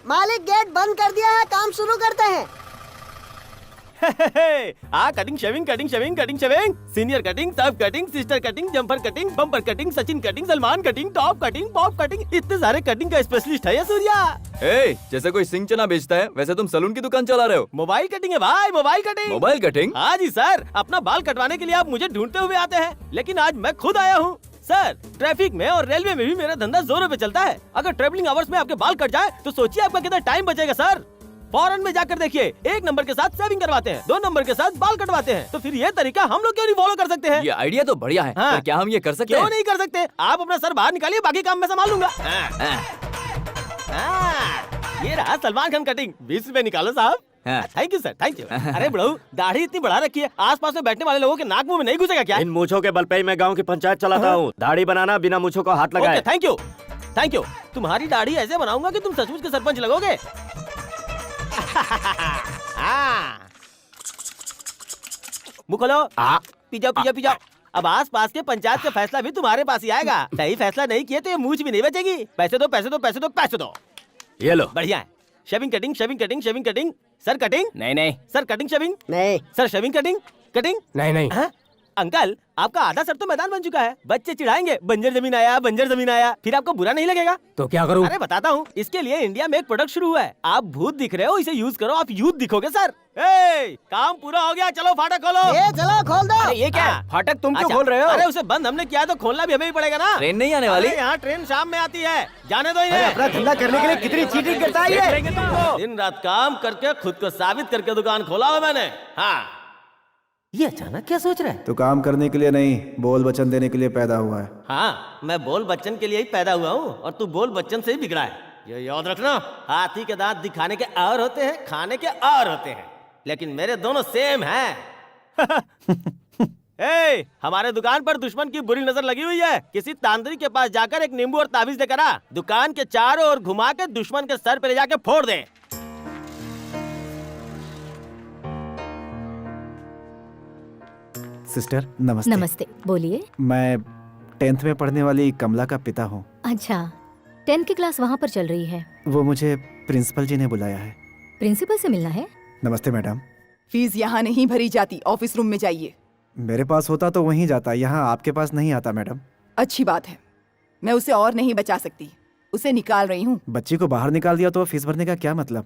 मालिक गेट बंद कर दिया है, काम शुरू करते हैं। Cutting shaving cutting shaving cutting shaving, senior cutting, सब cutting, sister cutting, jumper cutting, bumper cutting, Sachin cutting, Salman cutting, top cutting, pop cutting, इतने सारे कटिंग का स्पेशलिस्ट है ये सूर्या। जैसे कोई सिंह चना बेचता है वैसे तुम सलून की दुकान चला रहे हो। मोबाइल कटिंग है भाई, मोबाइल कटिंग। Mobile cutting? हाँ जी सर, अपना बाल कटवाने के लिए आप मुझे ढूंढते हुए आते हैं, लेकिन आज मैं खुद आया हूँ। सर, ट्रैफिक में और रेलवे में भी मेरा धंधा जोरों पे चलता है। अगर ट्रेवलिंग आवर्स में आपके बाल कट जाए तो सोचिए आपका कितना टाइम बचेगा सर। फॉरेन में जाकर देखिए, 1 नंबर के साथ सेविंग करवाते हैं, 2 नंबर के साथ बाल कटवाते हैं। तो फिर ये तरीका हम लोग क्यों नहीं फॉलो कर सकते हैं? ये आइडिया तो बढ़िया है। हाँ। पर क्या हम ये कर सकते क्यों हैं? नहीं कर सकते? आप अपना सर बाहर निकालिए, बाकी काम मैं संभाल लूंगा। ये रहा सलमान खान कटिंग, 20 रुपए निकालो साहब। Thank you sir, thank you. अरे बड़ू, दाढ़ी इतनी बढ़ा रखी है, आसपास में बैठने वाले लोगों के नाक मुंह में नहीं घुसेगा क्या? इन मूछों के बल पे ही मैं गांव की पंचायत चलाता हूँ। दाढ़ी बनाना बिना मूछों को हाथ लगाए। Thank you, thank you. तुम्हारी दाढ़ी ऐसे बनाऊंगा कि तुम सचमुच के सरपंच लगोगे। मुँह खोलो, पी जाओ पी जाओ पी जाओ। अब आस पास के पंचायत का फैसला भी तुम्हारे पास ही आएगा। सही फैसला नहीं किए तो ये मूछ भी नहीं बचेगी। पैसे दो पैसे दो पैसे दो पैसे दो। ये लो। बढ़िया है। Shaving cutting shaving cutting shaving cutting, sir cutting नहीं नहीं सर, कटिंग शेविंग नहीं सर, शेविंग कटिंग कटिंग नहीं नहीं। हाँ? अंकल, आपका आधा सर तो मैदान बन चुका है। बच्चे चिढ़ाएंगे बंजर जमीन आया, बंजर जमीन आया, फिर आपको बुरा नहीं लगेगा? तो क्या करूँ? अरे बताता हूँ, इसके लिए इंडिया में एक प्रोडक्ट शुरू हुआ है। आप भूत दिख रहे हो, इसे यूज करो, आप यूथ दिखोगे सर। काम पूरा हो गया, चलो फाटक खोलो। ये चलो खोल दो। अरे ये क्या है? फाटक तुम क्यों अच्छा, खोल रहे हो? अरे उसे बंद हमने किया तो खोलना भी हमें ही पड़ेगा ना। ट्रेन नहीं आने वाली? अरे यहाँ ट्रेन शाम में आती है, जाने दो इन्हें। अपना धंधा करने के लिए कितनी चीटिंग करता है ये। दिन रात काम करके खुद को साबित करके दुकान खोला हुआ मैंने। हाँ, ये अचानक क्या सोच रहा है? तो काम करने के लिए नहीं, बोल वचन देने के लिए पैदा हुआ है। हाँ, मैं बोल बच्चन के लिए ही पैदा हुआ हूँ और तू बोल बच्चन से ही बिगड़ा है। ये याद रखना, हाथी के दांत दिखाने के और होते हैं, खाने के और होते हैं, लेकिन मेरे दोनों सेम हैं। हमारे दुकान पर दुश्मन की बुरी नजर लगी हुई है। किसी तांत्रिक के पास जाकर एक नींबू और ताबीज लेकर आ, दुकान के चारों ओर घुमा के दुश्मन के सर पे ले जाके फोड़ दे। सिस्टर नमस्ते। नमस्ते, बोलिए। मैं 10th में पढ़ने वाली कमला का पिता हूँ। अच्छा, 10th की क्लास वहाँ पर चल रही है। वो मुझे प्रिंसिपल जी ने बुलाया है। प्रिंसिपल से मिलना है? नमस्ते मैडम। फीस यहाँ नहीं भरी जाती, ऑफिस रूम में जाइए। मेरे पास होता तो वहीं जाता, यहाँ आपके पास नहीं आता मैडम। अच्छी बात है, मैं उसे और नहीं बचा सकती, उसे निकाल रही हूँ। बच्ची को बाहर निकाल दिया तो फीस भरने का क्या मतलब?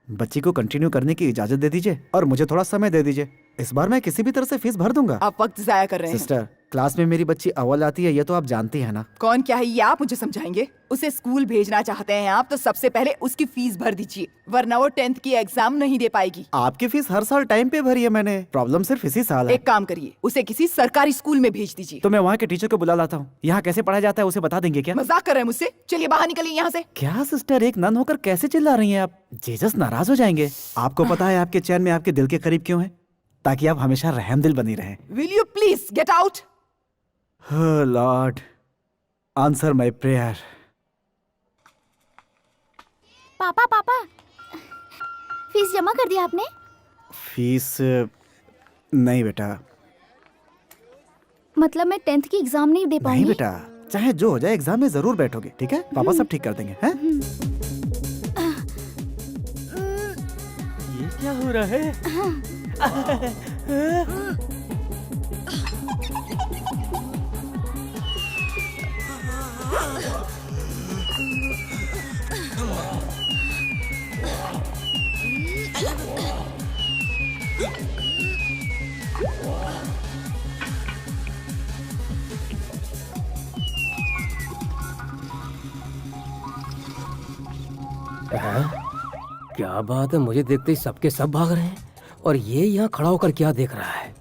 बच्ची को कंटिन्यू करने की इजाजत दे दीजिए और मुझे थोड़ा समय दे दीजिए। इस बार मैं किसी भी तरह से फीस भर दूंगा। आप वक्त जाया कर रहे हैं। सिस्टर, क्लास में मेरी बच्ची अव्वल आती है, ये तो आप जानती है ना। कौन क्या है ये आप मुझे समझाएंगे? उसे स्कूल भेजना चाहते हैं आप तो सबसे पहले उसकी फीस भर दीजिए, वरना वो 10th की एग्जाम नहीं दे पाएगी। आपकी फीस हर साल टाइम पे भरी है मैंने, प्रॉब्लम सिर्फ इसी साल है। एक काम करिए, उसे किसी सरकारी स्कूल में भेज दीजिए। तो मैं वहाँ के टीचर को बुला लाता हूँ। यहाँ कैसे पढ़ाया जाता है उसे बता देंगे क्या? मजाक कर रहे हैं मुझसे? चलिए बाहर निकलिए यहाँ से। क्या सिस्टर, एक नन होकर कैसे चिल्ला रही हैं आप? जीसस नाराज हो जाएंगे। आपको पता है आपके चैन में आपके दिल के करीब क्यों है? ताकि आप हमेशा रहमदिल बनी रहें। Will you please get out? Oh Lord, answer my prayer. पापा पापा, फीस जमा कर दिया आपने? फीस नहीं बेटा। मतलब मैं 10th की एग्जाम नहीं दे पाऊंगी? नहीं बेटा, चाहे जो हो जाए एग्जाम में जरूर बैठोगे, ठीक है? पापा सब ठीक कर देंगे, हैं? ये क्या हो रहा है? क्या बात है, मुझे देखते ही सबके सब भाग रहे हैं और ये यहाँ खड़ा होकर क्या देख रहा है?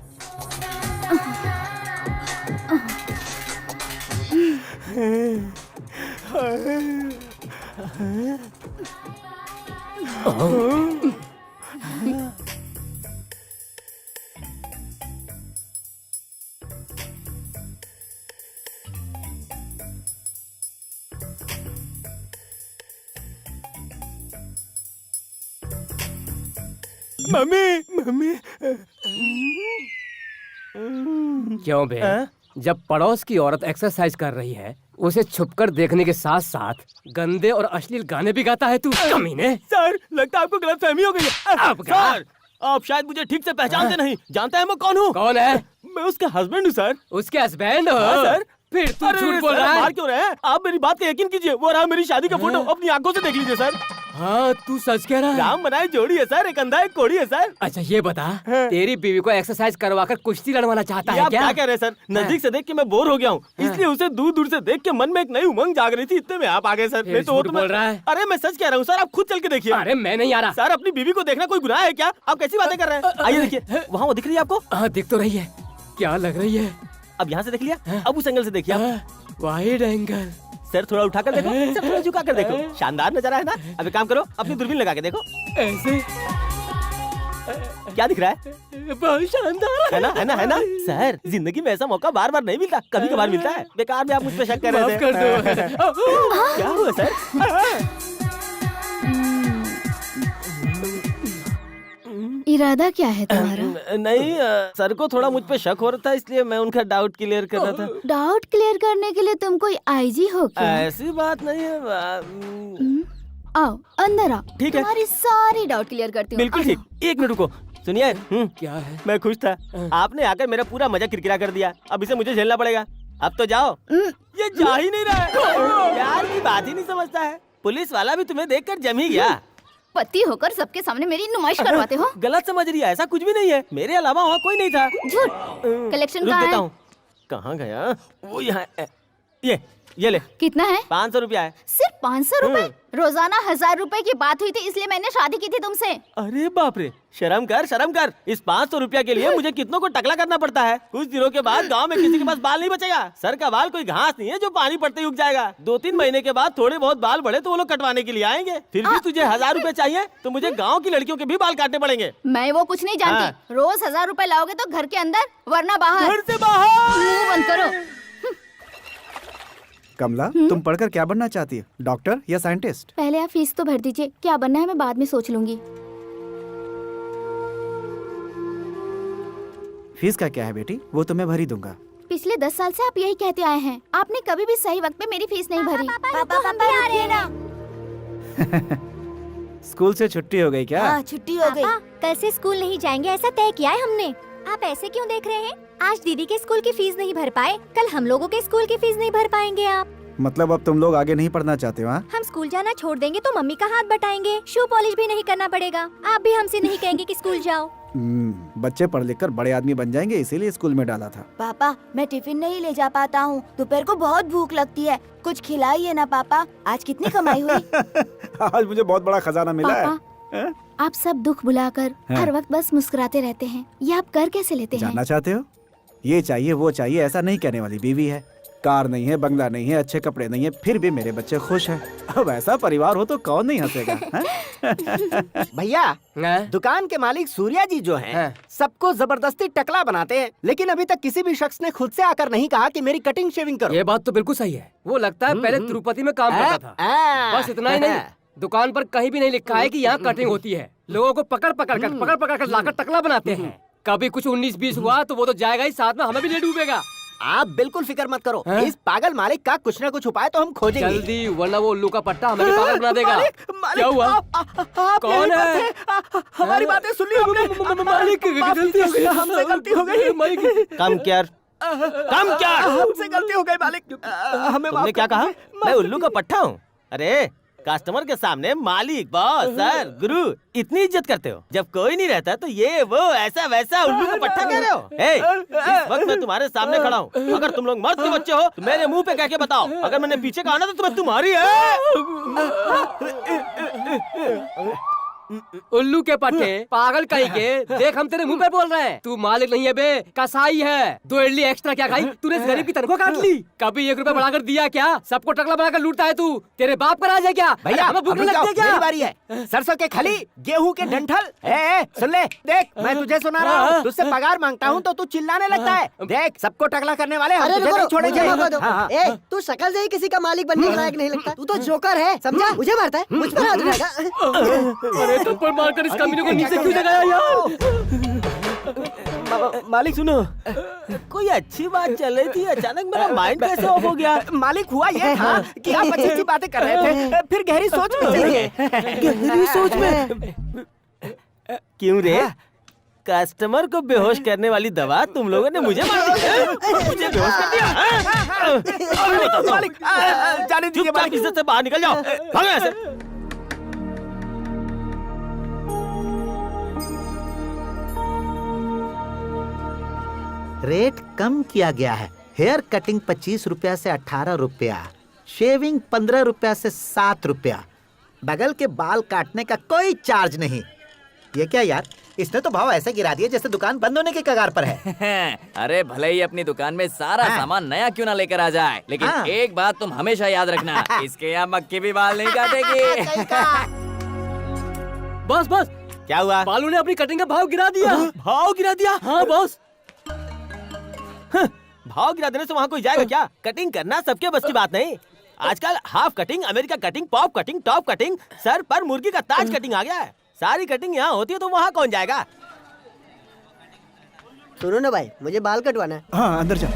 Mummy mummy. क्यों बे? जब पड़ोस की औरत एक्सरसाइज कर रही है उसे छुपकर देखने के साथ साथ गंदे और अश्लील गाने भी गाता है तू, कमीने। सर लगता है आपको गलतफहमी हो गई है। अब क्या? सर आप शायद मुझे ठीक से पहचानते नहीं। जानते हैं मैं कौन हूँ? कौन है? मैं उसका हस्बैंड हूँ सर। उसके हस्बैंड हो? हाँ, सर। फिर तू अरे झूठ बोल सर, रहा है। मार क्यों रहे हैं? आप मेरी बात का यकीन कीजिए, वो रहा मेरी शादी का फोटो, अपनी आंखों से देख लीजिए सर। हाँ तू सच कह रहा है। राम बनाए जोड़ी है सर, एक अंधा एक कोड़ी है सर। अच्छा ये बता, तेरी बीवी को एक्सरसाइज करवाकर कुश्ती लड़वाना चाहता ये है आप क्या? क्या कह रहे हैं सर? नजदीक से देख के मैं बोर हो गया हूँ, इसलिए उसे दूर दूर से देख के मन में एक नई उमंग जाग रही थी, इतने में आप आ गए सर। फिर नहीं तो वो झूठ तो बोल रहा है। अरे मैं सच कह रहा हूँ सर, आप खुद चल के देखिए। अरे मैं नहीं आ रहा। सर अपनी बीवी को देखना कोई गुनाह है क्या? आप कैसी बातें कर रहे हैं? आइए देखिए, वहाँ वो दिख रही है आपको? हाँ दिख तो रही है। क्या लग रही है? अब यहाँ से देख लिया, अब उस एंगल से देखिए आप। Wide angle. सर थोड़ा उठाकर देखो, सर थोड़ा झुकाकर देखो, शानदार नजारा है ना? अब एक काम करो, अपनी दूरबीन लगा के देखो। ऐसे क्या दिख रहा है? बहुत शानदार है ना, है ना, है ना? सर जिंदगी में ऐसा मौका बार बार नहीं मिलता, कभी कभार मिलता है। बेकार में आप मुझ पे शक कर रहे थे। कर दो। क्या हुआ सर? इरादा क्या है तुम्हारा? नहीं सर को थोड़ा मुझ पे शक हो रहा था, इसलिए मैं उनका डाउट क्लियर कर रहा था। डाउट क्लियर करने के लिए तुम कोई आईजी हो क्या? ऐसी बात नहीं है। आओ अंदर आओ, ठीक है। तुम्हारी सारी डाउट क्लियर करती हूँ। बिल्कुल ठीक। एक मिनट रुको, सुनिए। क्या है? मैं खुश था, आपने आकर मेरा पूरा मजा किरकिरा कर दिया। अब इसे मुझे झेलना पड़ेगा। अब तो जाओ। ये जा ही नहीं रहा है, प्यार की बात ही नहीं समझता है। पुलिस वाला भी तुम्हें देखकर जम ही गया। पति होकर सबके सामने मेरी नुमाइश करवाते हो। गलत समझ रही है, ऐसा कुछ भी नहीं है। मेरे अलावा वहाँ कोई नहीं था। झूठ। कलेक्शन रुक कहाँ देता है? हूँ। कहाँ गया वो? यहाँ ये ले, कितना है? 500 रुपया है। सिर्फ 500 रुपए? रोजाना 1000 रुपए की बात हुई थी, इसलिए मैंने शादी की थी तुमसे। अरे बाप रे, शर्म कर शर्म कर। इस 500 रुपया के लिए मुझे कितनों को टकला करना पड़ता है। कुछ दिनों के बाद गांव में किसी के पास बाल नहीं बचेगा। सर का बाल कोई घास नहीं है जो पानी पड़ते ही उग जाएगा। 2-3 महीने के बाद थोड़े बहुत बाल बढ़े तो वो लोग कटवाने के लिए आएंगे। फिर भी तुझे 1000 रुपए चाहिए तो मुझे गाँव की लड़कियों के भी बाल काटने पड़ेंगे। मैं वो कुछ नहीं जानती। रोज 1000 रुपए लाओगे तो घर के अंदर, वरना बाहर। घर से बाहर। मुंह बंद करो। कमला, तुम पढ़कर क्या बनना चाहती हो? डॉक्टर या साइंटिस्ट? पहले आप फीस तो भर दीजिए, क्या बनना है मैं बाद में सोच लूंगी। फीस का क्या है बेटी, वो तो मैं भर ही दूंगा। पिछले 10 साल से आप यही कहते आए हैं, आपने कभी भी सही वक्त पे मेरी फीस नहीं भरी। स्कूल से छुट्टी हो गई क्या? छुट्टी हो गई। कल से स्कूल नहीं जाएंगे ऐसा तय किया है हमने। आप ऐसे क्यों देख रहे हैं? आज दीदी के स्कूल की फीस नहीं भर पाए, कल हम लोगों के स्कूल की फीस नहीं भर पाएंगे आप। मतलब अब तुम लोग आगे नहीं पढ़ना चाहते हो? हाँ? हम स्कूल जाना छोड़ देंगे तो मम्मी का हाथ बटाएंगे, शू पॉलिश भी नहीं करना पड़ेगा। आप भी हमसे नहीं कहेंगे कि स्कूल जाओ। बच्चे पढ़ लिख कर बड़े आदमी बन जाएंगे, इसीलिए स्कूल में डाला था। पापा मैं टिफिन नहीं ले जा पाता हूँ, दोपहर को बहुत भूख लगती है, कुछ खिलाइए ना पापा। आज कितनी कमाई हुई? आज मुझे बहुत बड़ा खजाना मिला है। आप सब दुख भुलाकर हर वक्त बस मुस्कुराते रहते हैं, ये आप कर कैसे लेते हैं? जानना चाहते हो? ये चाहिए वो चाहिए ऐसा नहीं कहने वाली बीवी है। कार नहीं है, बंगला नहीं है, अच्छे कपड़े नहीं है, फिर भी मेरे बच्चे खुश हैं। अब ऐसा परिवार हो तो कौन नहीं हंसेगा? भैया, हैं? दुकान के मालिक सूर्या जी जो हैं, सबको जबरदस्ती टकला बनाते हैं, लेकिन अभी तक किसी भी शख्स ने खुद से आकर नहीं कहा कि मेरी कटिंग शेविंग करो। ये बात तो बिल्कुल सही है। वो लगता है पहले तिरुपति में काम करता था। बस इतना ही नहीं, दुकान पर कहीं भी नहीं लिखा है कि यहाँ कटिंग होती है। लोगों को पकड़ पकड़ कर लाकर टकला बनाते हैं। कभी कुछ 19-20 हुआ तो वो तो जाएगा ही, साथ में हमें भी ले डूबेगा। आप बिल्कुल फिक्र मत करो, इस पागल मालिक का कुछ न कुछ उपाय तो हम खोजेंगे। जल्दी, वरना वो उल्लू का पट्टा हमें भी पागल बना देगा। क्या हुआ? कौन है? हमारी बातें सुन ली हमने। मालिक, गलती हो गई, हमसे गलती हो गई। कम क्या हमसे गलती हो गई मालिक, हमें तुमने क्या कहा? मैं उल्लू का पट्टा हूँ? अरे कस्टमर के सामने मालिक, बॉस, सर, गुरु इतनी इज्जत करते हो, जब कोई नहीं रहता तो ये वो ऐसा वैसा उल्लू का पट्टा कह रहे हो? इस वक्त मैं तुम्हारे सामने खड़ा हूँ। अगर तुम लोग मर्द के बच्चे हो तो मेरे मुंह पे कह के बताओ, अगर मैंने पीछे कहा ना तो तुम्हें तुम्हारी है। उल्लू के पट्टे, पागल कहीं के। देख हम तेरे मुंह पे बोल रहे हैं। तू मालिक नहीं है बे, कसाई है। 2 इडली एक्स्ट्रा क्या खाई? तूने इस गरीब की तनख्वाह काट ली। कभी 1 रुपया बढ़ाकर दिया क्या? सबको टकला बनाकर लूटता है तू। तेरे बाप का राज है क्या? भैया हमें भूख लगती है क्या? मेरी बारी है। सरसों के खली, गेहूं के डंठल। सुन ले, देख मैं तुझे सुना रहा हूँ, तुझसे पगार मांगता हूँ तो तू चिल्लाने लगता है। देख सबको टकला करने वाले हम तुझे नहीं छोड़ेंगे। ए, तू शक्ल से ही किसी का मालिक बनने के लायक नहीं लगता। तू तो जोकर है, समझा? मुझे मारता है, मुझ पर हाथ उठाएगा। अरे थप्पड़ मारकर इस कमीने को नीचे क्यों लगाया यार? मालिक सुनो, कोई अच्छी बात चल रही थी, अचानक मेरा माइंड कैसे ऑफ हो गया? मालिक हुआ ये था कि आप अच्छी अच्छी बातें कर रहे थे, फिर गहरी सोच में चले गए। गहरी सोच में? क्यों रे? कस्टमर को बेहोश करने वाली दवा तुम लोगों ने मुझे मार दी, मुझे बेहोश कर दिया। मालिक जाने दीजिए चुपचाप मालिक। इज्जत से बाहर निकल जाओ, भागो यहाँ से। रेट कम किया गया है। हेयर कटिंग 25 रुपया से 18 रुपया, शेविंग 15 रुपया से 7 रुपया, बगल के बाल काटने का कोई चार्ज नहीं। ये क्या यार, इसने तो भाव ऐसे गिरा दिए जैसे दुकान बंद होने के कगार पर है। अरे भले ही अपनी दुकान में सारा सामान नया क्यों ना लेकर आ जाए, लेकिन एक बात तुम हमेशा याद रखना, इसके यहाँ मक्खी भी बाल नहीं काटेगी। बॉस बॉस, क्या हुआ? बालू ने अपनी कटिंग का भाव गिरा दिया। भाव गिरा दिया? हाँ बॉस। भाव गिरा देने से वहाँ कोई जाएगा क्या? कटिंग करना सबके बस की बात नहीं। आजकल half cutting, America cutting, pop cutting, top cutting, sir पर मुर्गी का ताज कटिंग आ गया है। सारी कटिंग यहाँ होती है तो वहाँ कौन जाएगा? सुनो ना भाई, मुझे बाल कटवाना है। हाँ अंदर जा।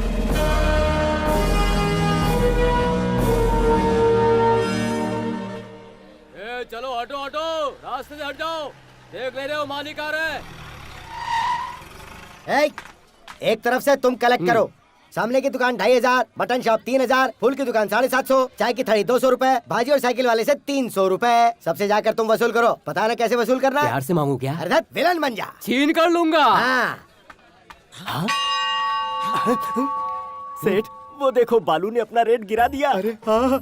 चलो हटो हटो, रास्ते से हट जाओ, देख ले रहे हो मालिक आ रहे हैं। एक तरफ से तुम कलेक्ट करो। सामने की दुकान 2500, मटन शॉप 3000, फूल की दुकान 750, चाय की थड़ी 200 रुपए, भाजी और साइकिल वाले से 300 रुपए। सबसे जाकर तुम वसूल करो। पता ना कैसे वसूल करना है? प्यार से मांगू क्या? अरे विलन बन जा। छीन कर लूंगा। हाँ। सेठ, वो देखो बालू ने अपना रेट गिरा दिया। अरे हाँ,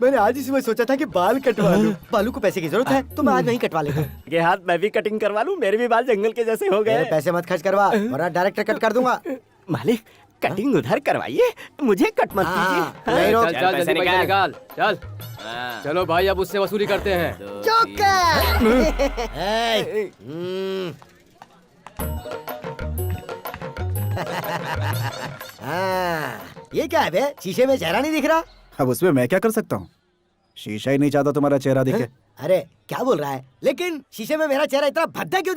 मैंने आज ही सुबह सोचा था कि बाल कटवा लूं। बालू को पैसे की जरूरत है तो मैं आज नहीं कटवा लेता। ये हाथ मैं भी कटिंग करवा लूं, मेरे भी बाल जंगल के जैसे हो मेरे गए। पैसे मत खर्च करवा वरना डायरेक्ट कट कर दूंगा। मालिक, कटिंग उधर करवाइए, मुझे कट मत कीजिए। नहीं रोक। चल चल जल्दी पैसे निकाल, चल। चलो भाई अब उससे वसूली करते हैं। ये क्या है बे? शीशे में चेहरा नहीं दिख रहा। अब उसमें मैं क्या कर सकता हूँ? शीशा ही नहीं चाहता तुम्हारा चेहरा दिखे। अरे क्या बोल रहा है? लेकिन शीशे में मेरा चेहरा इतना भद्दा क्यों दिख